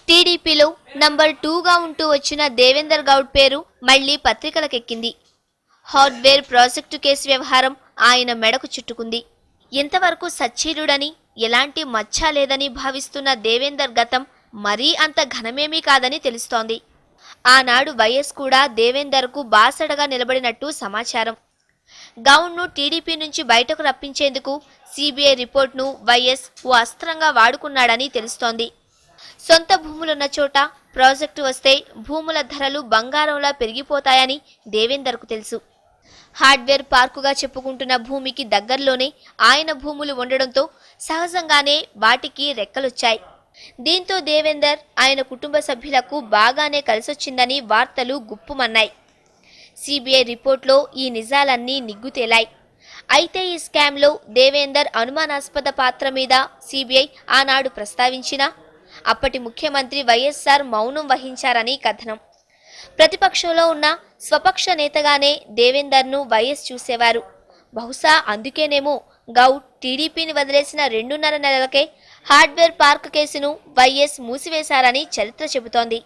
టీడీపీలో నంబర్ 2గా ఉంటూ వచ్చిన దేవేందర్ గౌడ్ పేరు మళ్లీ పత్రికలకెక్కింది. హార్డ్వేర్ ప్రాజెక్టు కేసు వ్యవహారం ఆయన మెడకు చుట్టుకుంది. ఇంతవరకు సచ్చీలుడని, ఎలాంటి మచ్చ లేదని భావిస్తున్న దేవేందర్ గతం మరీ అంత ఘనమేమీ కాదని తెలుస్తోంది. ఆనాడు వైఎస్ కూడా దేవేందర్కు బాసడగా నిలబడినట్టు సమాచారం. గౌడ్ను టీడీపీ నుంచి బయటకు రప్పించేందుకు సిబిఐ రిపోర్ట్ను వైఎస్ ఓ అస్త్రంగా వాడుకున్నాడని తెలుస్తోంది. సొంత భూములున్న చోట ప్రాజెక్టు వస్తే భూముల ధరలు బంగారంలా పెరిగిపోతాయని దేవేందర్కు తెలుసు. హార్డ్వేర్ పార్కుగా చెప్పుకుంటున్న భూమికి దగ్గరలోనే ఆయన భూములు ఉండడంతో సహజంగానే వాటికి రెక్కలొచ్చాయి. దీంతో దేవేందర్, ఆయన కుటుంబ సభ్యులకు బాగానే కలిసొచ్చిందని వార్తలు గుప్పుమన్నాయి. సిబిఐ రిపోర్ట్లో ఈ నిజాలన్నీ నిగ్గుతేలాయి. అయితే ఈ స్కామ్లో దేవేందర్ అనుమానాస్పద పాత్ర మీద సిబిఐ ఆనాడు ప్రస్తావించినా అప్పటి ముఖ్యమంత్రి వైఎస్ఆర్ మౌనం వహించారని కథనం. ప్రతిపక్షంలో ఉన్న స్వపక్ష నేతగానే దేవేందర్ను వైఎస్ చూసేవారు. బహుశా అందుకేనేమో గౌడ్ టీడీపీని వదిలేసిన 2.5 నెలలకే హార్డ్వేర్ పార్క్ కేసును వైఎస్ మూసివేశారని చరిత్ర చెబుతోంది.